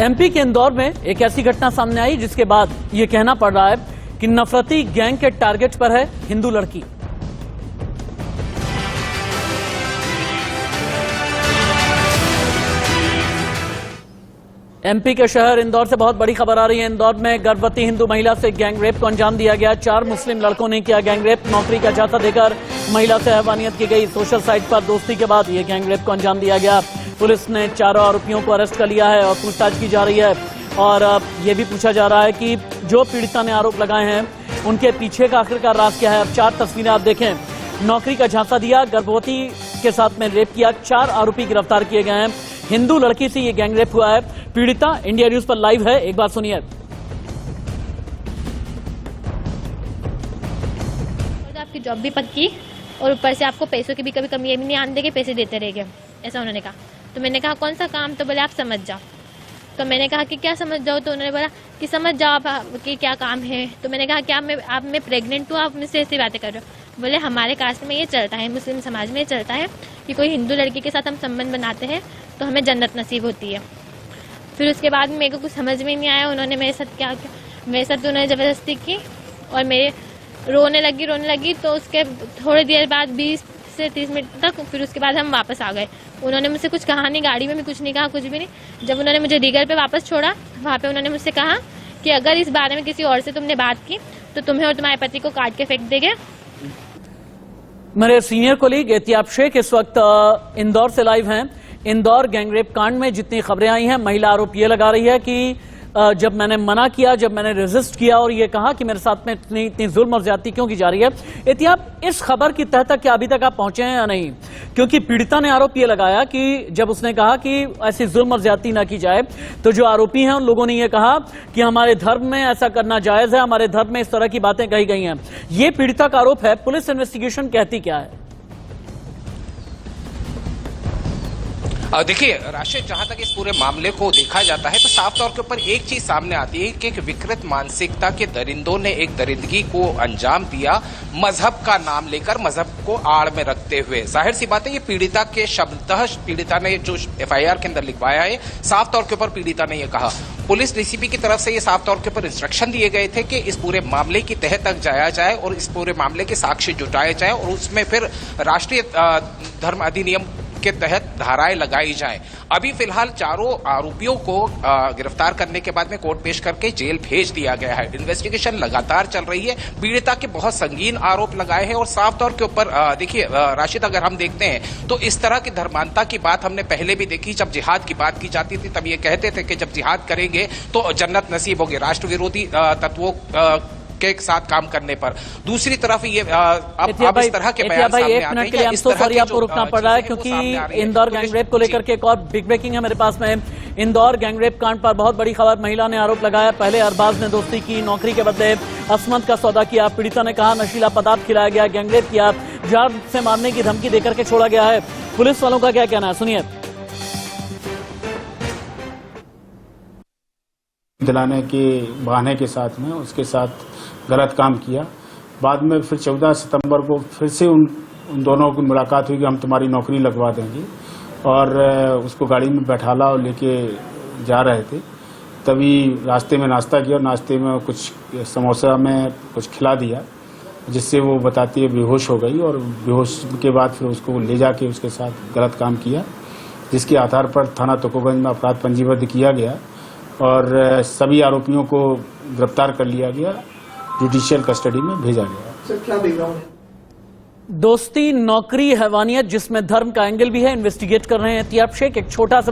MP के इंदौर में एक ऐसी घटना सामने आई जिसके बाद ये कहना पड़ रहा है कि नफरती गैंग के टारगेट पर है हिंदू लड़की। एमपी के शहर इंदौर से बहुत बड़ी खबर आ रही है। इंदौर में गर्भवती हिंदू महिला से गैंग रेप को अंजाम दिया गया। 4 मुस्लिम लड़कों ने किया गैंग रेप। नौकरी का झांसा देकर महिला से हैवानियत की गई। सोशल साइट पर दोस्ती के बाद ये गैंग रेप को अंजाम दिया गया। पुलिस ने 4 आरोपियों को अरेस्ट कर लिया है और पूछताछ की जा रही है। और ये भी पूछा जा रहा है कि जो पीड़िता ने आरोप लगाए हैं उनके पीछे का आखिरकार राज क्या है। अब 4 तस्वीरें आप देखें। नौकरी का झांसा दिया, गर्भवती के साथ में रेप किया। 4 आरोपी गिरफ्तार किए गए हैं। हिंदू लड़की से ये गैंग रेप हुआ है। पीड़िता इंडिया न्यूज पर लाइव है, एक बार सुनिए। आपकी जॉब भी पक्की और ऊपर से आपको पैसों की भी कभी कमी नहीं आने देंगे, पैसे देते रहेंगे, ऐसा उन्होंने कहा। तो मैंने कहा कौन सा काम? तो बोले आप समझ जाओ। तो मैंने कहा कि क्या समझ जाओ? तो उन्होंने बोला कि समझ जाओ आप कि क्या काम है। तो मैंने कहा क्या मैं प्रेग्नेंट हूँ, आप मुझसे ऐसी बातें कर रहे हो? बोले हमारे कास्ट में ये चलता है, मुस्लिम समाज में ये चलता है कि कोई हिंदू लड़की के साथ हम संबंध बनाते हैं तो हमें जन्नत नसीब होती है। फिर उसके बाद मेरे को कुछ समझ में नहीं आया उन्होंने मेरे साथ क्या किया। मेरे साथ उन्होंने ज़बरदस्ती की और मेरे रोने लगी। तो उसके थोड़ी देर बाद 20 से 30 मिनट तक, फिर उसके बाद हम वापस आ गए। उन्होंने मुझसे कुछ कहा नहीं, गाड़ी में भी कुछ नहीं कहा, कुछ भी नहीं। जब उन्होंने मुझे रीगर पे वापस छोड़ा, वहाँ पे उन्होंने मुझसे कहा कि अगर इस बारे में किसी और से तुमने बात की तो तुम्हें और तुम्हारे पति को काट के फेंक देंगे। मेरे सीनियर कोलीग एहतियाब शेख इस वक्त इंदौर से लाइव हैं। इंदौर गैंगरेप कांड में जितनी खबरें आई हैं, महिला आरोप ये लगा रही है कि जब मैंने मना किया, जब मैंने रेजिस्ट किया और ये कहा कि मेरे साथ में इतनी जुल्म और ज्यादती क्यों की जा रही है। एहतियाब, इस खबर की तह तक क्या अभी तक आप पहुंचे हैं या नहीं? क्योंकि पीड़िता ने आरोप ये लगाया कि जब उसने कहा कि ऐसी जुल्म और ज्यादती ना की जाए, तो जो आरोपी हैं उन लोगों ने ये कहा कि हमारे धर्म में ऐसा करना जायज है, हमारे धर्म में इस तरह की बातें कही गई हैं। ये पीड़िता का आरोप है। पुलिस इन्वेस्टिगेशन कहती क्या है? देखिए राशिद, जहां तक इस पूरे मामले को देखा जाता है तो साफ तौर के ऊपर एक चीज सामने आती है कि एक विकृत मानसिकता के दरिंदों ने एक दरिंदगी को अंजाम दिया, मजहब का नाम लेकर, मजहब को आड़ में रखते हुए। जाहिर सी बात है, ये पीड़िता के शब्दतः पीड़िता ने जो FIR के अंदर लिखवाया है, साफ तौर के ऊपर पीड़िता ने यह कहा। पुलिस DCP की तरफ से ये साफ तौर के ऊपर इंस्ट्रक्शन दिए गए थे कि इस पूरे मामले की तह तक जाया जाए और इस पूरे मामले के साक्ष्य जुटाए जाए और उसमें फिर राष्ट्रीय धर्म अधिनियम के तहत धाराएं लगाई जाएं। अभी फिलहाल 4 आरोपियों को गिरफ्तार करने के बाद में कोर्ट पेश करके जेल भेज दिया गया है। इन्वेस्टिगेशन लगातार चल रही है। पीड़िता के बहुत संगीन आरोप लगाए हैं और साफ तौर के ऊपर देखिए राशिद, अगर हम देखते हैं तो इस तरह की धर्मांता की बात हमने पहले भी देखी। जब जिहाद की बात की जाती थी तब ये कहते थे कि जब जिहाद करेंगे तो जन्नत नसीब होगी, राष्ट्र विरोधी तत्वों के साथ काम करने पर। दूसरी तरफ ये अब इस तरह के बयान सामने आते हैं। इस तरह की आपको रुकना पड़ रहा है क्योंकि इंदौर गैंगरेप को लेकर के एक और बिग ब्रेकिंग है मेरे पास में। इंदौर गैंगरेप कांड पर बहुत बड़ी खबर। महिला ने आरोप लगाया, पहले अरबाज ने दोस्ती की, नौकरी के बदले असमत का सौदा किया। पीड़िता ने कहा नशीला पदार्थ खिलाया गया, गैंगरेप किया, जान से मारने की धमकी देकर के छोड़ा गया है। पुलिस वालों का क्या कहना है, सुनिए। दिलाने के बहाने के साथ में उसके साथ गलत काम किया। बाद में फिर 14 सितंबर को फिर से उन दोनों की मुलाकात हुई कि हम तुम्हारी नौकरी लगवा देंगे, और उसको गाड़ी में बैठाला और लेके जा रहे थे। तभी रास्ते में नाश्ता किया, नाश्ते में कुछ समोसा में कुछ खिला दिया, जिससे वो बताती है बेहोश हो गई, और बेहोश के बाद फिर उसको ले जाके उसके साथ गलत काम किया, जिसके आधार पर थाना तुकोगंज में अपराध पंजीबद्ध किया गया और सभी आरोपियों को गिरफ्तार कर लिया गया, जुडिशियल कस्टडी में भेजा गया। सर क्या बैकग्राउंड है? दोस्ती, नौकरी, हैवानियत जिसमें धर्म का एंगल भी है, इन्वेस्टिगेट कर रहे हैं एहतियाब शेख। एक छोटा सा